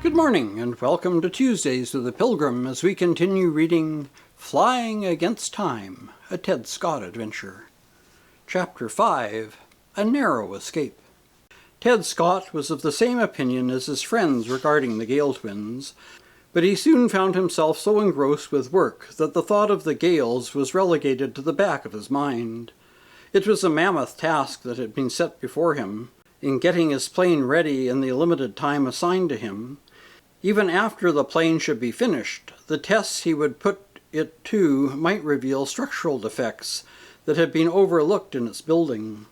Good morning, and welcome to Tuesdays with the Pilgrim as we continue reading Flying Against Time, a Ted Scott adventure. Chapter 5, A Narrow Escape. Ted Scott was of the same opinion as his friends regarding the Gale twins, but he soon found himself so engrossed with work that the thought of the Gales was relegated to the back of his mind. It was a mammoth task that had been set before him, in getting his plane ready in the limited time assigned to him. Even after the plane should be finished, the tests he would put it to might reveal structural defects that had been overlooked in its building.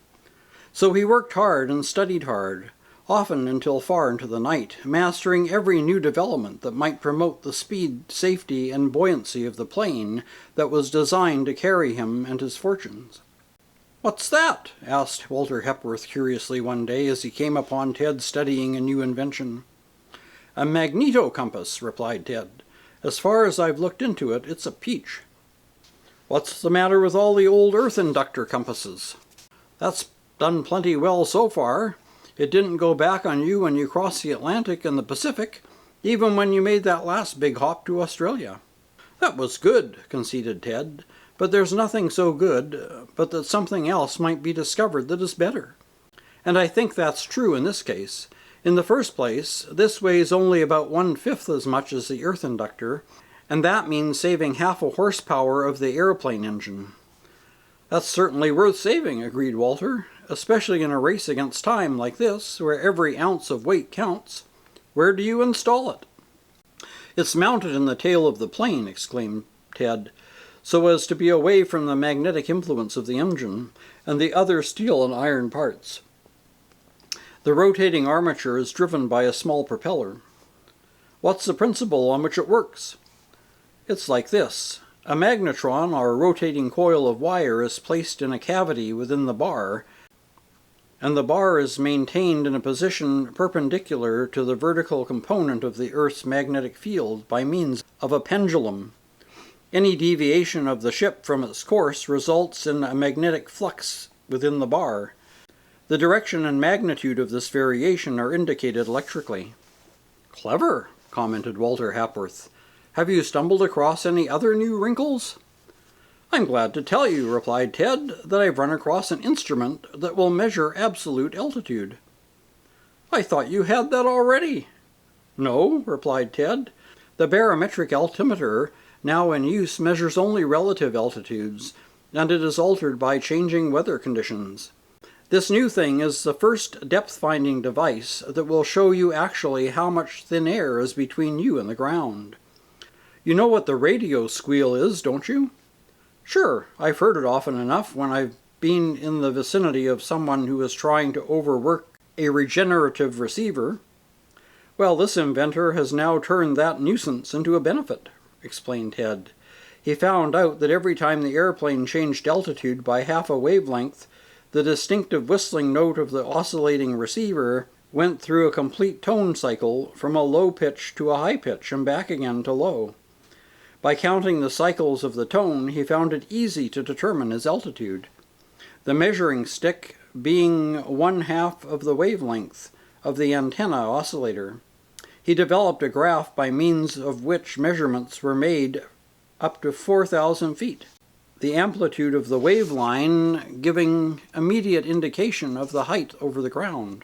So he worked hard and studied hard, often until far into the night, mastering every new development that might promote the speed, safety, and buoyancy of the plane that was designed to carry him and his fortunes. "What's that?" asked Walter Hepworth curiously one day as he came upon Ted studying a new invention. "A magneto-compass," replied Ted. "As far as I've looked into it, it's a peach." "What's the matter with all the old earth inductor compasses?" "That's done plenty well so far. It didn't go back on you when you crossed the Atlantic and the Pacific, even when you made that last big hop to Australia." "That was good," conceded Ted. "But there's nothing so good but that something else might be discovered that is better. And I think that's true in this case. In the first place, this weighs only about 1/5 as much as the earth inductor, and that means saving half a horsepower of the airplane engine." "That's certainly worth saving," agreed Walter, "especially in a race against time like this, where every ounce of weight counts. Where do you install it?" "It's mounted in the tail of the plane," exclaimed Ted, "so as to be away from the magnetic influence of the engine and the other steel and iron parts. The rotating armature is driven by a small propeller." "What's the principle on which it works?" "It's like this. A magnetron, or a rotating coil of wire, is placed in a cavity within the bar, and the bar is maintained in a position perpendicular to the vertical component of the Earth's magnetic field by means of a pendulum. Any deviation of the ship from its course results in a magnetic flux within the bar. The direction and magnitude of this variation are indicated electrically." "Clever," commented Walter Hepworth. "Have you stumbled across any other new wrinkles?" "I'm glad to tell you," replied Ted, "that I've run across an instrument that will measure absolute altitude." "I thought you had that already." "No," replied Ted. "The barometric altimeter now in use measures only relative altitudes, and it is altered by changing weather conditions. This new thing is the first depth-finding device that will show you actually how much thin air is between you and the ground. You know what the radio squeal is, don't you?" "Sure, I've heard it often enough when I've been in the vicinity of someone who is trying to overwork a regenerative receiver." "Well, this inventor has now turned that nuisance into a benefit," explained Ted. "He found out that every time the airplane changed altitude by half a wavelength, the distinctive whistling note of the oscillating receiver went through a complete tone cycle from a low pitch to a high pitch and back again to low. By counting the cycles of the tone, he found it easy to determine his altitude, the measuring stick being 1/2 of the wavelength of the antenna oscillator. He developed a graph by means of which measurements were made up to 4,000 feet, the amplitude of the wave line giving immediate indication of the height over the ground."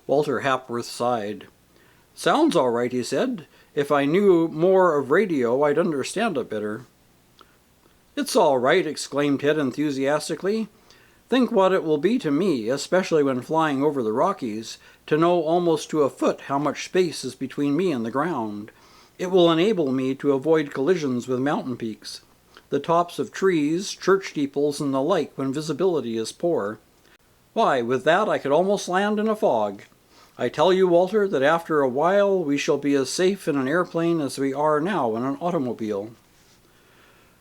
Walter Hepworth sighed. "Sounds all right," he said. "If I knew more of radio, I'd understand it better." "It's all right," exclaimed Ted enthusiastically. "Think what it will be to me, especially when flying over the Rockies, to know almost to a foot how much space is between me and the ground. It will enable me to avoid collisions with mountain peaks, the tops of trees, church steeples, and the like when visibility is poor. Why, with that I could almost land in a fog. I tell you, Walter, that after a while we shall be as safe in an airplane as we are now in an automobile."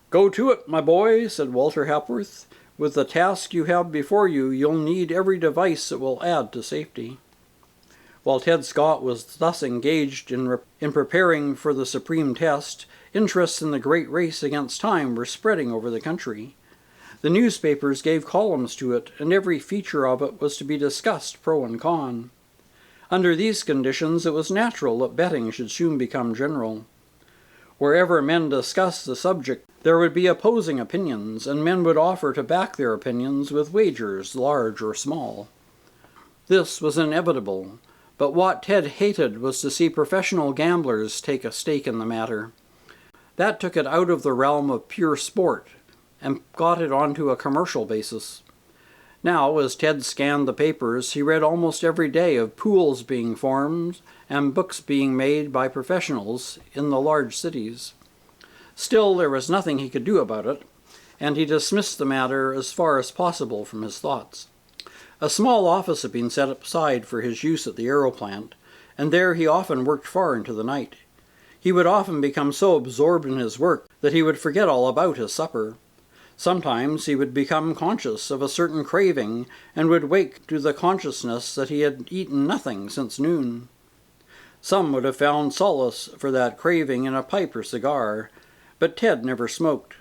"Go to it, my boy," said Walter Hepworth. "With the task you have before you, you'll need every device that will add to safety." While Ted Scott was thus engaged in preparing for the supreme test, interest in the great race against time were spreading over the country. The newspapers gave columns to it, and every feature of it was to be discussed, pro and con. Under these conditions, it was natural that betting should soon become general. Wherever men discussed the subject, there would be opposing opinions, and men would offer to back their opinions with wagers, large or small. This was inevitable, but what Ted hated was to see professional gamblers take a stake in the matter. That took it out of the realm of pure sport and got it onto a commercial basis. Now, as Ted scanned the papers, he read almost every day of pools being formed and books being made by professionals in the large cities. Still, there was nothing he could do about it, and he dismissed the matter as far as possible from his thoughts. A small office had been set aside for his use at the aeroplant, and there he often worked far into the night. He would often become so absorbed in his work that he would forget all about his supper. Sometimes he would become conscious of a certain craving and would wake to the consciousness that he had eaten nothing since noon. Some would have found solace for that craving in a pipe or cigar, but Ted never smoked.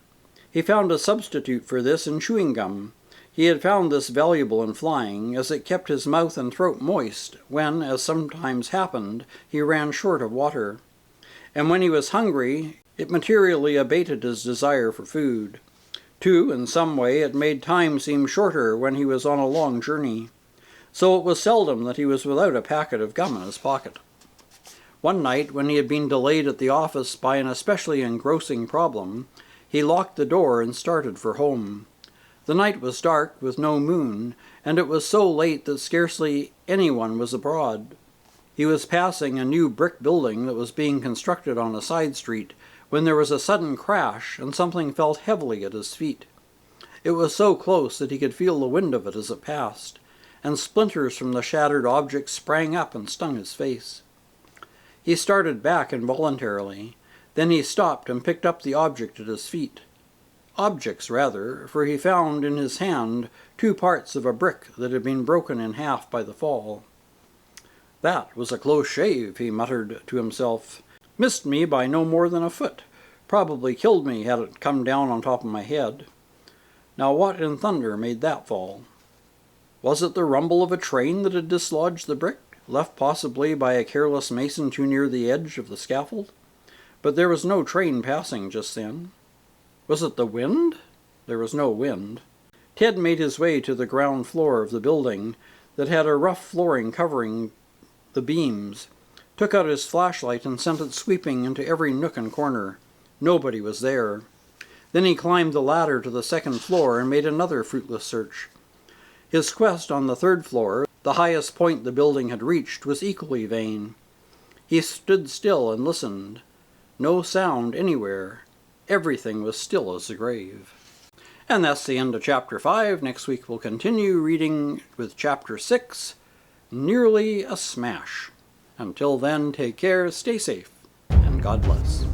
He found a substitute for this in chewing gum. He had found this valuable in flying, as it kept his mouth and throat moist when, as sometimes happened, he ran short of water. And when he was hungry, it materially abated his desire for food. Too, in some way, it made time seem shorter when he was on a long journey. So it was seldom that he was without a packet of gum in his pocket. One night, when he had been delayed at the office by an especially engrossing problem, he locked the door and started for home. The night was dark, with no moon, and it was so late that scarcely anyone was abroad. He was passing a new brick building that was being constructed on a side street, when there was a sudden crash and something fell heavily at his feet. It was so close that he could feel the wind of it as it passed, and splinters from the shattered object sprang up and stung his face. He started back involuntarily. Then he stopped and picked up the object at his feet. Objects, rather, for he found in his hand 2 parts of a brick that had been broken in half by the fall. "That was a close shave," he muttered to himself. "Missed me by no more than a foot. Probably killed me had it come down on top of my head. Now what in thunder made that fall? Was it the rumble of a train that had dislodged the brick, left possibly by a careless mason too near the edge of the scaffold? But there was no train passing just then. Was it the wind? There was no wind. Ted made his way to the ground floor of the building that had a rough flooring covering the beams, took out his flashlight and sent it sweeping into every nook and corner. Nobody was there. Then he climbed the ladder to the 2nd floor and made another fruitless search. His quest on the 3rd floor, the highest point the building had reached, was equally vain. He stood still and listened. No sound anywhere. Everything was still as the grave. And that's the end of Chapter 5. Next week we'll continue reading with Chapter 6, Nearly a Smash. Until then, take care, stay safe, and God bless.